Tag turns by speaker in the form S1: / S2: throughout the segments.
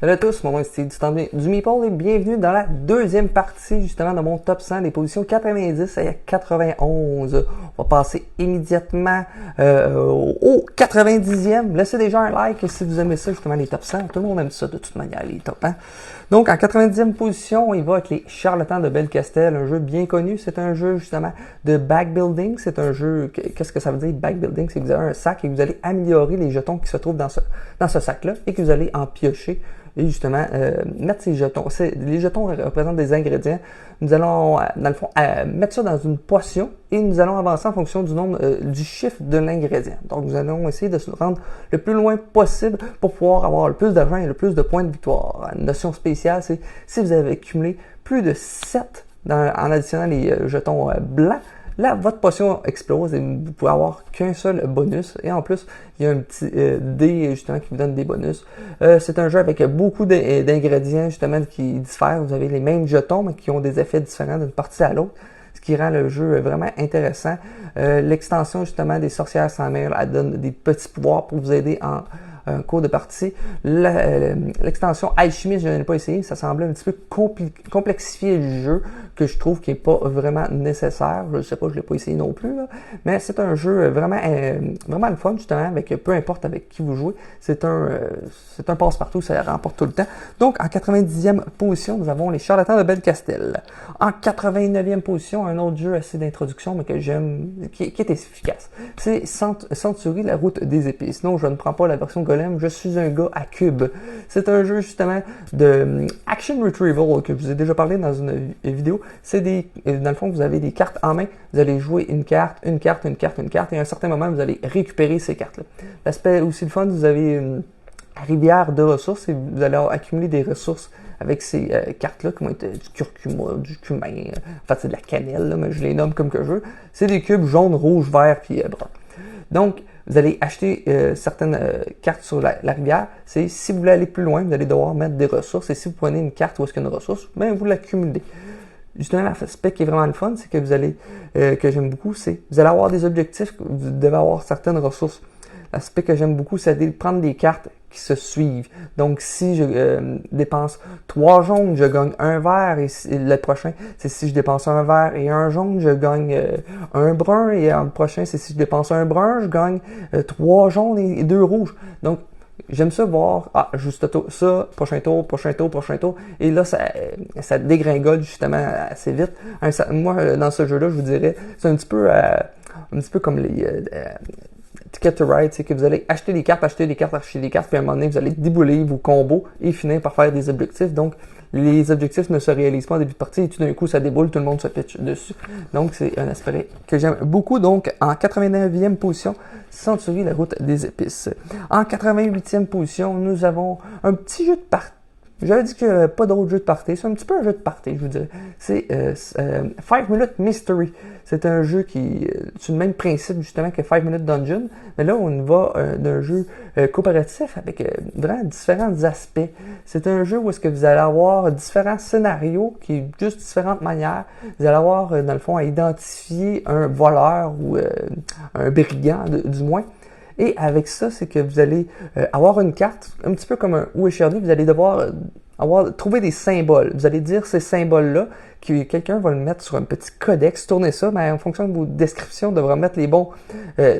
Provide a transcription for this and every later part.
S1: Salut à tous, mon nom est Steve du Meeple et bienvenue dans la deuxième partie justement de mon top 100 des positions 90 à 91. On va passer immédiatement au 90e. Laissez déjà un like si vous aimez ça justement les top 100. Tout le monde aime ça de toute manière les top 1. Donc en 90e position, il va avec les Charlatans de Belcastel, un jeu bien connu. C'est un jeu justement de backbuilding. C'est un jeu, qu'est-ce que ça veut dire backbuilding? C'est que vous avez un sac et que vous allez améliorer les jetons qui se trouvent dans ce sac-là et que vous allez en piocher. Et justement, mettre ces jetons. Les jetons représentent des ingrédients. Nous allons, dans le fond, mettre ça dans une potion et nous allons avancer en fonction du nombre, du chiffre de l'ingrédient. Donc, nous allons essayer de se rendre le plus loin possible pour pouvoir avoir le plus d'argent et le plus de points de victoire. Une notion spéciale, c'est si vous avez accumulé plus de 7 en additionnant les jetons blancs, là, votre potion explose et vous pouvez avoir qu'un seul bonus. Et en plus, il y a un petit dé justement qui vous donne des bonus. C'est un jeu avec beaucoup d'ingrédients justement qui diffèrent. Vous avez les mêmes jetons mais qui ont des effets différents d'une partie à l'autre. Ce qui rend le jeu vraiment intéressant. L'extension justement des sorcières sans mère, elle donne des petits pouvoirs pour vous aider en cours de partie. L'extension Alchimiste, je n'ai pas essayé, ça semblait un petit peu complexifier le jeu, que je trouve qui n'est pas vraiment nécessaire. Je ne sais pas, je ne l'ai pas essayé non plus, là. Mais c'est un jeu vraiment le fun, justement, avec peu importe avec qui vous jouez. C'est un passe-partout, ça remporte tout le temps. Donc, en 90e position, nous avons les Charlatans de Belcastel. En 89e position, un autre jeu assez d'introduction, mais que j'aime, qui est efficace. C'est Century, la route des épices. Non, je ne prends pas la version Golem, je suis un gars à cube. C'est un jeu, justement, de Action Retrieval, que je vous ai déjà parlé dans une vidéo. C'est dans le fond, vous avez des cartes en main, vous allez jouer une carte, et à un certain moment, vous allez récupérer ces cartes-là. L'aspect aussi le fun, vous avez une rivière de ressources et vous allez accumuler des ressources avec ces cartes-là, qui vont être du curcuma, du cumin, en fait c'est de la cannelle, là, mais je les nomme comme que je veux. C'est des cubes jaunes, rouges, verts, puis bruns. Donc, vous allez acheter certaines cartes sur la rivière. C'est si vous voulez aller plus loin, vous allez devoir mettre des ressources. Et si vous prenez une carte où est-ce qu'il y a une ressource, ben vous l'accumulez. Justement, l'aspect qui est vraiment le fun, c'est que vous allez, que j'aime beaucoup, c'est vous allez avoir des objectifs, vous devez avoir certaines ressources. L'aspect que j'aime beaucoup, c'est de prendre des cartes qui se suivent. Donc, si je dépense 3 jaunes, je gagne un vert. Et le prochain, c'est si je dépense un vert et un jaune, je gagne un brun. Et le prochain, c'est si je dépense un brun, je gagne 3 jaunes et 2 rouges. Donc, j'aime ça voir, juste ça, prochain tour. Et là, ça dégringole justement assez vite. Moi, dans ce jeu-là, je vous dirais, c'est un petit peu comme les Ticket to Ride, c'est que vous allez acheter des cartes, puis à un moment donné, vous allez débouler vos combos et finir par faire des objectifs. Donc, les objectifs ne se réalisent pas en début de partie et tout d'un coup, ça déboule, tout le monde se pitch dessus. Donc, c'est un aspect que j'aime beaucoup. Donc, en 89e position, Century, la route des épices. En 88e position, nous avons un petit jeu de partie. J'avais dit qu'il n'y avait pas d'autre jeu de party. C'est un petit peu un jeu de party, je vous dirais. C'est 5 Minute Mystery. C'est un jeu c'est le même principe justement que 5 Minute Dungeon. Mais là, on va d'un jeu coopératif avec vraiment différents aspects. C'est un jeu où est-ce que vous allez avoir différents scénarios, qui est juste différentes manières. Vous allez avoir, dans le fond, à identifier un voleur ou un brigand, du moins. Et avec ça, c'est que vous allez avoir une carte, un petit peu comme un Où est Charlie, vous allez devoir trouver des symboles. Vous allez dire ces symboles-là, que quelqu'un va le mettre sur un petit codex, tourner ça, mais en fonction de vos descriptions, on devra mettre les bons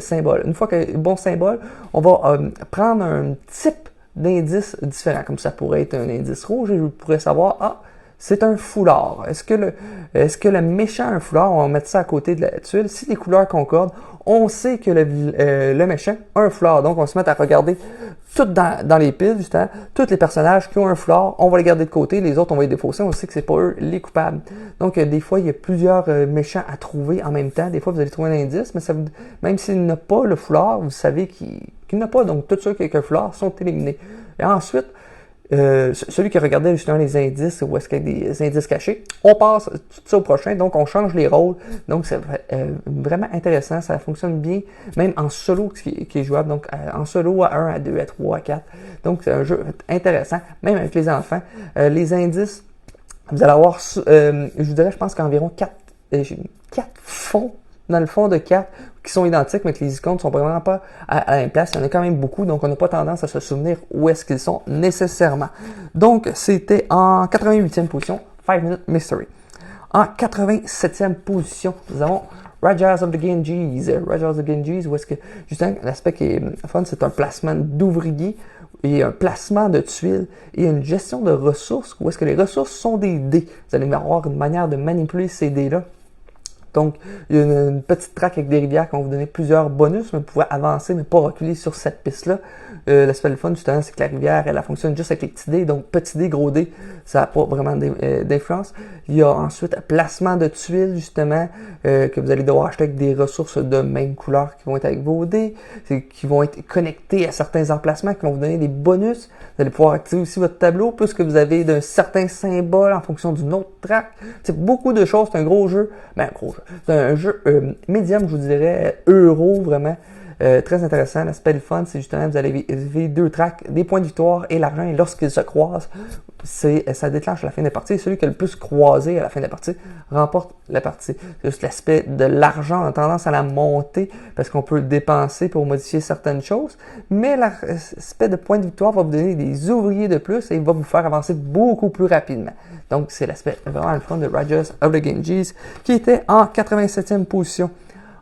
S1: symboles. Une fois que les bons symboles, on va prendre un type d'indice différent. Comme ça pourrait être un indice rouge et je pourrais savoir, c'est un foulard. Est-ce que le méchant a un foulard? On va mettre ça à côté de la tuile. Si les couleurs concordent, on sait que le méchant a un foulard. Donc, on va se mettre à regarder tout dans les piles, justement, tous les personnages qui ont un foulard, on va les garder de côté. Les autres, on va les défausser. On sait que c'est pas eux les coupables. Donc, des fois, il y a plusieurs méchants à trouver en même temps. Des fois, vous allez trouver un indice, mais même s'il n'a pas le foulard, vous savez qu'il n'a pas. Donc, tous ceux qui ont un foulard sont éliminés. Et ensuite, celui qui regardait justement les indices, où est-ce qu'il y a des indices cachés, on passe tout ça au prochain, donc on change les rôles, donc c'est vraiment intéressant, ça fonctionne bien, même en solo qui est jouable, donc en solo à 1, à 2, à 3, à 4, donc c'est un jeu intéressant, même avec les enfants. Les indices, vous allez avoir, je vous dirais, je pense qu'environ 4 fonds dans le fond de cartes qui sont identiques, mais que les icônes ne sont vraiment pas à la même place. Il y en a quand même beaucoup, donc on n'a pas tendance à se souvenir où est-ce qu'ils sont nécessairement. Donc, c'était en 88e position, 5 Minute Mystery. En 87e position, nous avons Rajas of the Ganges. Rajas of the Ganges, où est-ce que, justement, l'aspect qui est fun, c'est un placement d'ouvriers et un placement de tuiles et une gestion de ressources, où est-ce que les ressources sont des dés. Vous allez avoir une manière de manipuler ces dés-là. Donc, il y a une petite traque avec des rivières qui vont vous donner plusieurs bonus, mais vous pouvez avancer, mais pas reculer sur cette piste-là. L'aspect le fun, justement, c'est que la rivière, elle fonctionne juste avec les petits dés. Donc, petits dés, gros dés, ça n'a pas vraiment d'influence. Il y a ensuite placement de tuiles, justement, que vous allez devoir acheter avec des ressources de même couleur qui vont être avec vos dés, qui vont être connectés à certains emplacements, qui vont vous donner des bonus. Vous allez pouvoir activer aussi votre tableau, plus que vous avez d'un certain symbole en fonction d'une autre track. C'est beaucoup de choses, c'est un gros jeu. Ben, un gros jeu. C'est un jeu médium, je vous dirais, euro, vraiment. Très intéressant. L'aspect du fun, c'est justement, vous allez vivre deux tracks, des points de victoire et l'argent. Et lorsqu'ils se croisent, ça déclenche à la fin de la partie. Et celui qui a le plus croisé à la fin de la partie remporte la partie. C'est juste l'aspect de l'argent a tendance à la monter parce qu'on peut le dépenser pour modifier certaines choses. Mais l'aspect de points de victoire va vous donner des ouvriers de plus et il va vous faire avancer beaucoup plus rapidement. Donc, c'est l'aspect vraiment le fun de Rajas of the Ganges qui était en 87e position.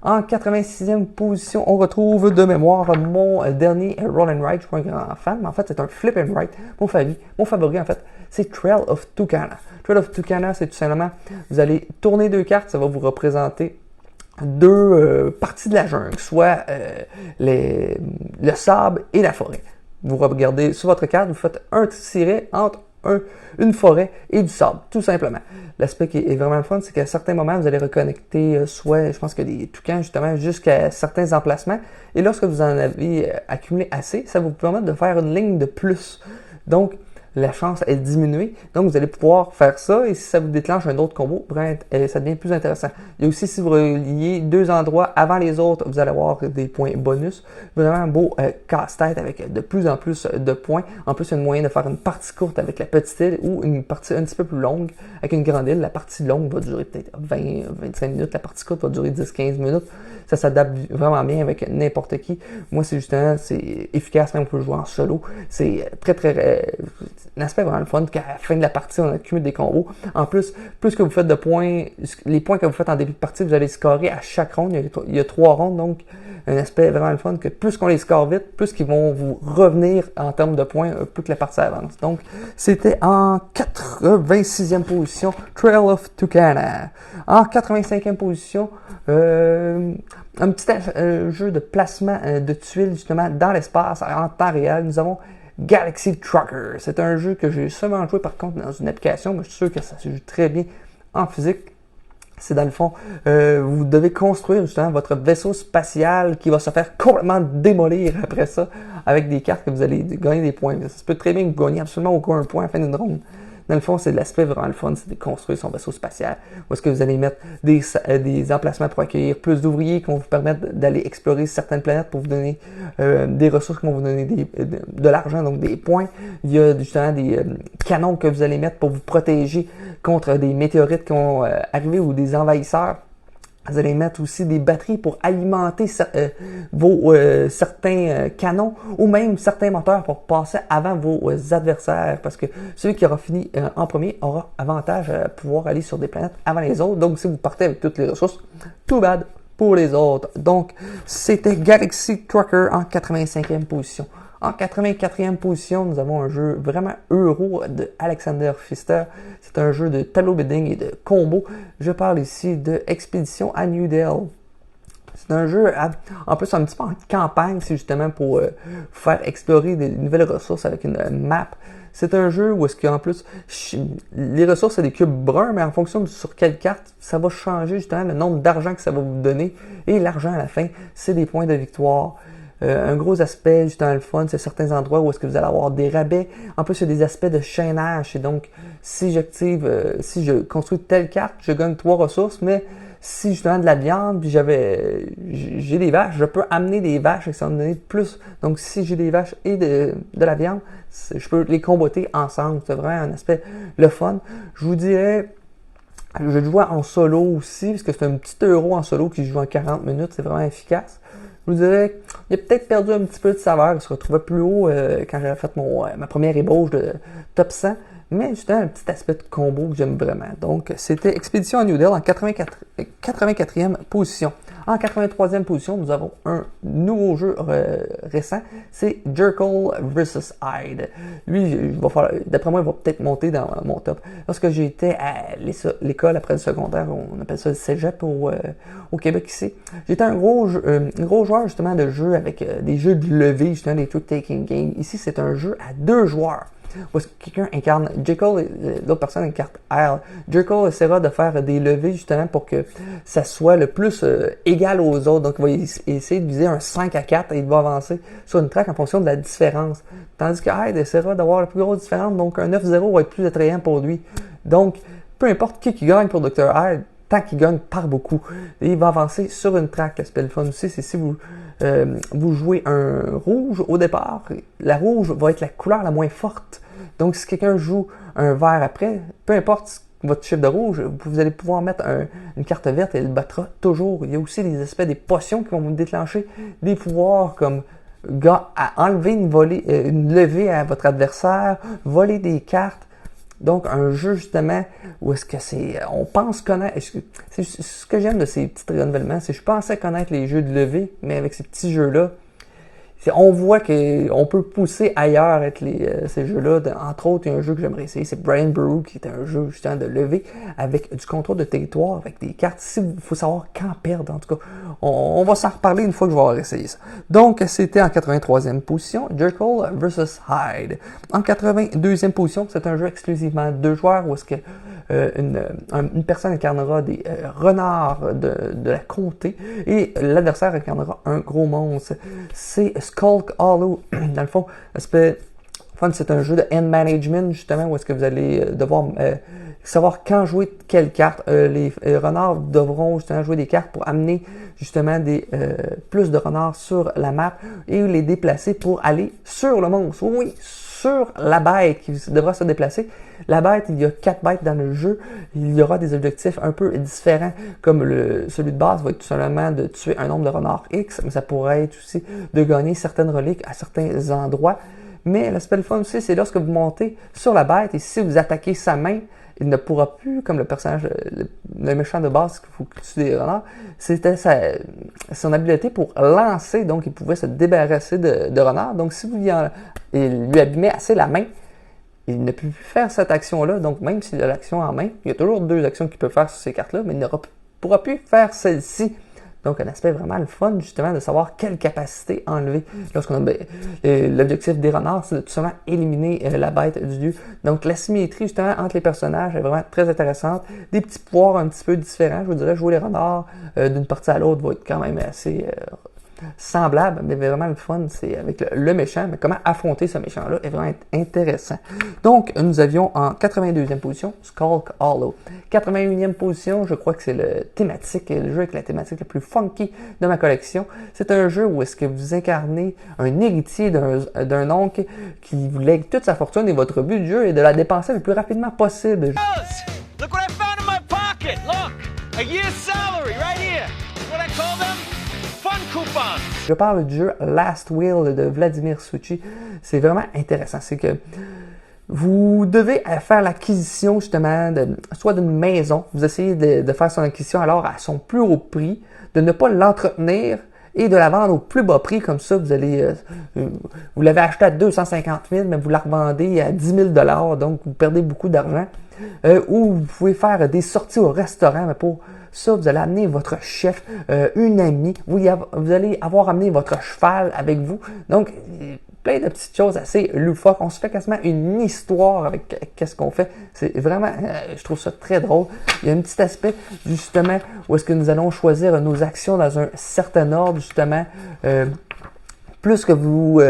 S1: En 86e position, on retrouve de mémoire mon dernier Roll and Ride. Je suis pas un grand fan, mais en fait, c'est un Flip and Ride. Mon favori, en fait, c'est Trail of Tucana. Trail of Tucana, c'est tout simplement, vous allez tourner deux cartes, ça va vous représenter deux parties de la jungle, soit le sable et la forêt. Vous regardez sur votre carte, vous faites un tiret entre une forêt et du sable, tout simplement. L'aspect qui est vraiment le fun, c'est qu'à certains moments, vous allez reconnecter soit, je pense que des toucans, justement, jusqu'à certains emplacements. Et lorsque vous en avez accumulé assez, ça va vous permettre de faire une ligne de plus. Donc, la chance est diminuée. Donc, vous allez pouvoir faire ça et si ça vous déclenche un autre combo, ça devient plus intéressant. Il y a aussi, si vous reliez deux endroits avant les autres, vous allez avoir des points bonus. Vraiment un beau casse-tête avec de plus en plus de points. En plus, il y a une moyen de faire une partie courte avec la petite île ou une partie un petit peu plus longue avec une grande île. La partie longue va durer peut-être 20-25 minutes. La partie courte va durer 10-15 minutes. Ça s'adapte vraiment bien avec n'importe qui. Moi, c'est justement, c'est efficace, même on peut le jouer en solo. C'est très un aspect vraiment le fun qu'à la fin de la partie, on accumule des combos. En plus, plus que vous faites de points, les points que vous faites en début de partie, vous allez scorer à chaque ronde. Il y a 3 rondes, donc un aspect vraiment le fun que plus qu'on les score vite, plus qu'ils vont vous revenir en termes de points, plus que la partie avance. Donc, c'était en 86e position, Trail of Tucana. En 85e position, un petit jeu de placement de tuiles justement dans l'espace en temps réel. Nous avons Galaxy Trucker. C'est un jeu que j'ai seulement joué par contre dans une application, mais je suis sûr que ça se joue très bien en physique. C'est dans le fond, vous devez construire justement votre vaisseau spatial qui va se faire complètement démolir après ça avec des cartes que vous allez gagner des points. Ça se peut très bien que vous gagnez absolument aucun point à la fin d'une ronde. Dans le fond, c'est l'aspect vraiment le fun, c'est de construire son vaisseau spatial. Où est-ce que vous allez mettre des emplacements pour accueillir plus d'ouvriers qui vont vous permettre d'aller explorer certaines planètes pour vous donner des ressources qui vont vous donner de l'argent, donc des points. Il y a justement des canons que vous allez mettre pour vous protéger contre des météorites qui vont arriver ou des envahisseurs. Vous allez mettre aussi des batteries pour alimenter vos certains canons ou même certains moteurs pour passer avant vos adversaires parce que celui qui aura fini en premier aura avantage à pouvoir aller sur des planètes avant les autres. Donc si vous partez avec toutes les ressources, too bad pour les autres. Donc c'était Galaxy Trucker en 85e position. En 84e position, nous avons un jeu vraiment euro de Alexander Pfister. C'est un jeu de tableau building et de combo. Je parle ici de Expédition à New Delhi. C'est un jeu, en plus, un petit peu en campagne, c'est justement pour vous faire explorer des nouvelles ressources avec une map. C'est un jeu où est-ce qu'en plus, les ressources, c'est des cubes bruns, mais en fonction de sur quelle carte, ça va changer justement le nombre d'argent que ça va vous donner. Et l'argent, à la fin, c'est des points de victoire. Un gros aspect, justement, le fun, c'est certains endroits où est-ce que vous allez avoir des rabais. En plus, il y a des aspects de chaînage. Et donc, si si je construis telle carte, je gagne 3 ressources, mais si justement de la viande, puis j'ai des vaches, je peux amener des vaches et ça va me donner plus. Donc, si j'ai des vaches et de la viande, je peux les comboter ensemble. C'est vraiment un aspect le fun. Je vous dirais, Je le jouais en solo aussi, parce que c'est un petit euro en solo qui joue en 40 minutes, c'est vraiment efficace. Je vous dirais qu'il a peut-être perdu un petit peu de saveur, il se retrouvait plus haut quand j'avais fait ma première ébauche de top 100, mais justement un petit aspect de combo que j'aime vraiment. Donc c'était Expédition à New Deal en 84e position. En 83e position, nous avons un nouveau jeu récent, c'est Jekyll vs Hyde. Lui, d'après moi, il va peut-être monter dans mon top. Lorsque j'étais à l'école après le secondaire, on appelle ça le cégep au Québec ici, j'étais un gros joueur justement de jeux avec des jeux de levée, justement des trick-taking games. Ici, c'est un jeu à 2 joueurs. Où est-ce que quelqu'un incarne Jekyll et l'autre personne incarne Hyde. Jekyll essaiera de faire des levées justement pour que ça soit le plus égal aux autres. Donc il va essayer de viser un 5 à 4 et il va avancer sur une track en fonction de la différence. Tandis que Hyde essaiera d'avoir la plus grosse différence, donc un 9-0 va être plus attrayant pour lui. Donc peu importe qui gagne pour Dr. Hyde, tant qu'il gagne par beaucoup. Et il va avancer sur une track. L'aspect le fun aussi, c'est si vous jouez un rouge au départ, la rouge va être la couleur la moins forte. Donc, si quelqu'un joue un vert après, peu importe votre chiffre de rouge, vous allez pouvoir mettre une carte verte et elle battra toujours. Il y a aussi des aspects des potions qui vont vous déclencher des pouvoirs comme enlever une levée à votre adversaire, voler des cartes. Donc, un jeu, justement, où est-ce que on pense connaître... C'est ce que j'aime de ces petits renouvellements, c'est que je pensais connaître les jeux de levée, mais avec ces petits jeux-là, on voit qu'on peut pousser ailleurs avec ces jeux-là. Entre autres, il y a un jeu que j'aimerais essayer, c'est Brain Brew, qui est un jeu justement de levée avec du contrôle de territoire, avec des cartes. Il faut savoir quand perdre, en tout cas. On va s'en reparler une fois que je vais avoir essayé ça. Donc, c'était en 83e position, Jekyll vs Hyde. En 82e position, c'est un jeu exclusivement 2 joueurs, où est-ce que une personne incarnera des renards de la comté et l'adversaire incarnera un gros monstre. C'est Skulk Hollow. Dans le fond, l'aspect fun, c'est un jeu de hand management, justement, où est-ce que vous allez devoir savoir quand jouer quelle carte. Les renards devront justement jouer des cartes pour amener justement plus de renards sur la map et les déplacer pour aller sur le monstre. Oui, sur la bête qui devra se déplacer. La bête, il y a 4 bêtes dans le jeu. Il y aura des objectifs un peu différents, comme celui de base va être tout simplement de tuer un nombre de renards X, mais ça pourrait être aussi de gagner certaines reliques à certains endroits. Mais l'aspect le fun aussi, c'est lorsque vous montez sur la bête et si vous attaquez sa main, il ne pourra plus, comme le personnage, le méchant de base qu'il faut tuer des renards, c'était son habileté pour lancer, donc il pouvait se débarrasser de renards. Donc si vous lui abîmez assez la main, il ne peut plus faire cette action-là. Donc même s'il a l'action en main, il y a toujours 2 actions qu'il peut faire sur ces cartes-là, mais il ne pourra plus faire celle-ci. Donc, un aspect vraiment le fun, justement, de savoir quelle capacité enlever. Lorsqu'on a l'objectif des renards, c'est de tout simplement éliminer la bête du dieu. Donc, la symétrie, justement, entre les personnages est vraiment très intéressante. Des petits pouvoirs un petit peu différents. Je vous dirais, jouer les renards d'une partie à l'autre va être quand même assez semblable, mais vraiment le fun, c'est avec le méchant, mais comment affronter ce méchant-là est vraiment intéressant. Donc, nous avions en 82e position, Skulk Hollow. 81e position, je crois que c'est le jeu avec la thématique la plus funky de ma collection. C'est un jeu où est-ce que vous incarnez un héritier d'un oncle qui vous lègue toute sa fortune et votre but du jeu est de la dépenser le plus rapidement possible.
S2: Look what I found in my pocket! Look! A year's salary right here! What I call them? Fun coupons!
S1: Je parle du jeu Last Will de Vladimir Suchy. C'est vraiment intéressant. C'est que vous devez faire l'acquisition justement soit d'une maison. Vous essayez de faire son acquisition alors à son plus haut prix, de ne pas l'entretenir et de la vendre au plus bas prix. Comme ça, vous l'avez acheté à 250 000, mais vous la revendez à 10 000 $, donc vous perdez beaucoup d'argent. Ou vous pouvez faire des sorties au restaurant, mais pour ça, vous allez amener votre chef, une amie, vous allez avoir amené votre cheval avec vous. Donc, plein de petites choses assez loufoques. On se fait quasiment une histoire avec qu'est-ce qu'on fait. C'est vraiment, je trouve ça très drôle. Il y a un petit aspect, justement, où est-ce que nous allons choisir nos actions dans un certain ordre, justement. Plus que vous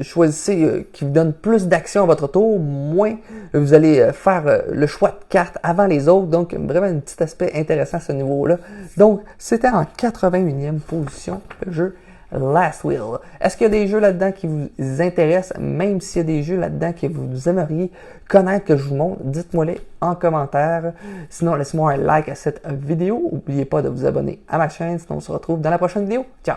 S1: choisissez qui vous donne plus d'actions à votre tour, moins vous allez faire le choix de cartes avant les autres. Donc, vraiment un petit aspect intéressant à ce niveau-là. Donc, c'était en 81e position, le jeu Last Will. Est-ce qu'il y a des jeux là-dedans qui vous intéressent, même s'il y a des jeux là-dedans que vous aimeriez connaître, que je vous montre, dites-moi-les en commentaire. Sinon, laissez-moi un like à cette vidéo. N'oubliez pas de vous abonner à ma chaîne, sinon on se retrouve dans la prochaine vidéo. Ciao!